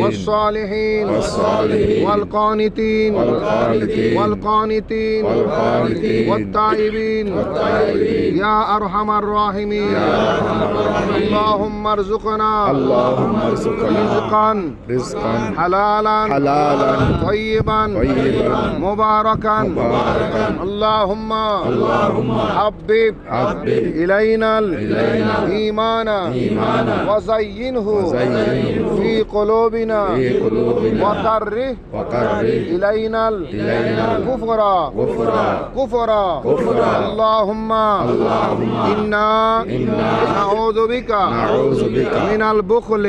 والصالحين والقانتين والقانتين والتائبين يا أرحم الراحمين اللهم ارزقنا رزقا حلالا طيبا مباركا اللهم حبب إلينا الإيمان وزينه في قلوبنا وكره إلينا الكفر اللهم إنا نعوذ بك من البخل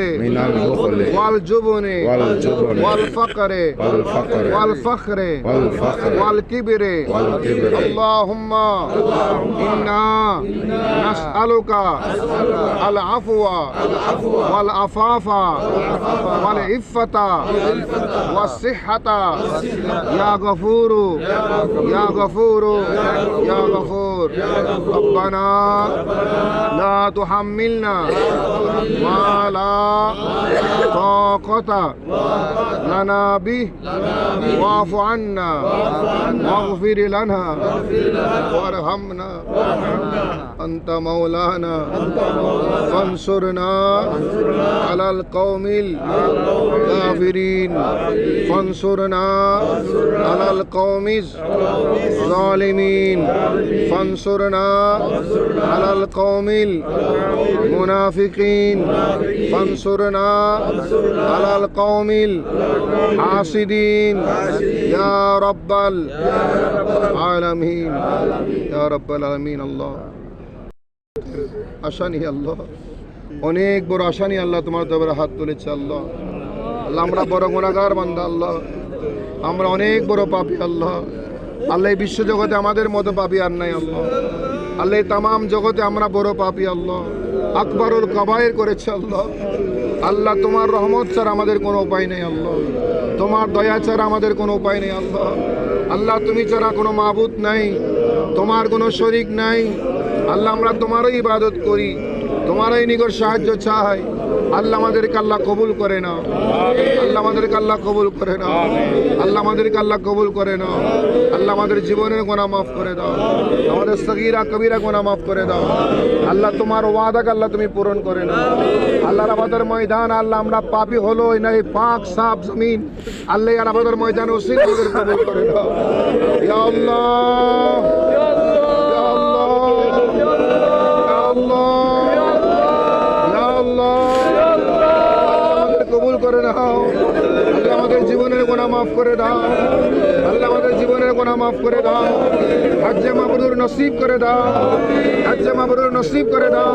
والجبن والفقر والكبر اللهم إنا نسألك العفو والعفاف والعفة والصحة يا غفور يا غفور يا غفور ربنا لا تحملنا ما لا طاقة لنا به واعف عنا واغفر لنا وارحمنا أنت مولانا فانصرنا على القوم الكافرين فانصرنا على القوم الظالمين فانصرنا على القوم المنافقين فانصرنا على القوم الحاسدين يا رب العالمين يا رب العالمين الله আশা নিয়ে আল্লাহ অনেক বড় আশা নিয়ে আল্লাহ তোমার দরবারে হাত তুলেছে আল্লাহ আল্লাহ আমরা বড় গুনাহগার বান্দা আল্লাহ আমরা অনেক বড় পাপী আল্লাহ আল্লাহ এই বিশ্ব জগতে আমাদের মতো পাপী আর নাই আল্লাহ আল্লাহ তামাম জগতে আমরা বড় পাপী আল্লাহ আকবরুল কাবায়ের করেছে আল্লাহ আল্লাহ তোমার রহমত ছাড়া আমাদের কোনো উপায় নেই আল্লাহ তোমার দয়া ছাড়া আমাদের কোনো উপায় নেই আল্লাহ আল্লাহ তুমি ছাড়া কোনো মাবুদ নাই তোমার কোনো শরীক নাই আল্লাহ আমরা তোমারই ইবাদত করি তোমারই নিকট সাহায্য চাই আল্লাহ আমাদেরকে আল্লাহ কবুল করে নাও আল্লাহ আমাদেরকে আল্লাহ কবুল করে নাও আল্লাহ আমাদেরকে আল্লাহ কবুল করে নাও আল্লাহ আমাদের জীবনের গুনাহ মাফ করে দাও আমাদের সগীরা কবিরা গুনাহ মাফ করে দাও আল্লাহ তোমার ওয়াদাকে আল্লাহ তুমি পূরণ করে নাও আল্লাহর আবাদের ময়দান আল্লাহ আমরা পাপী হলো না এই পাক সাফ জমিন আল্লাহ আর আবাদের ময়দানে উসিল আমাদের কবুল করে দাও ইয়া আল্লাহ কবুল করে নাও আল্লাহ আমাদের জীবনের গুনাহ মাফ করে দাও আল্লাহ আমাদের জীবনের গুনাহ মাফ করে দাও হজ্জে মাবরুর নসিব করে দাও হজ্জে মাবরুর নসিব করে দাও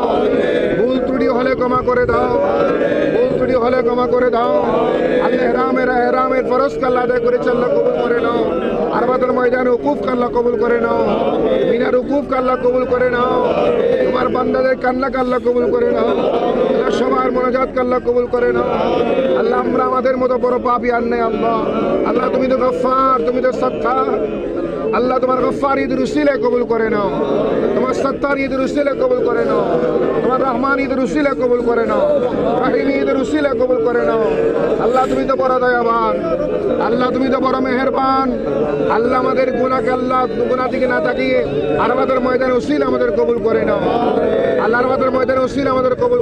ভুল ত্রুটি হলে ক্ষমা করে দাও ভুল ত্রুটি হলে ক্ষমা করে দাও আল্লাহ ইহরামের ফরজ আল্লাহ আদায় করেছে আল্লাহ কবুল করে নাও আরবাতের ময়দানে উকুফ আল্লাহ কবুল করে নাও মিনার উকুফ আল্লাহ কবুল করে নাও তোমার বান্দাদের কান্নাকে আল্লাহ কবুল করে নাও আল্লাহ সবার মোনাজাতকে আল্লাহ কবুল করে নাও আল্লাহ আমরা আমাদের মতো বড় পাপী আর নেই আল্লাহ আল্লাহ তুমি তো গফফার তুমি তো সত্তার আল্লাহ তোমার গফফার ঈদের উসিলে কবুল করে নাও তোমার সত্তার ঈদের উসিলে কবুল করে নাও তোমার রহমান ঈদের উসিলে কবুল করে নাও রহিম ঈদের উসিলে কবুল করে নাও আল্লাহ তুমি তো বড় দয়াবান আল্লাহ তুমি তো বড় মেহেরবান আল্লাহ আমাদের গুনাহকে আল্লাহ গুনাহ থেকে না তাকিয়ে আরবাতের ময়দানে উসিলে আমাদের কবুল করে নাও আল্লাহ আরবাতের ময়দানে উসিলে আমাদের কবুল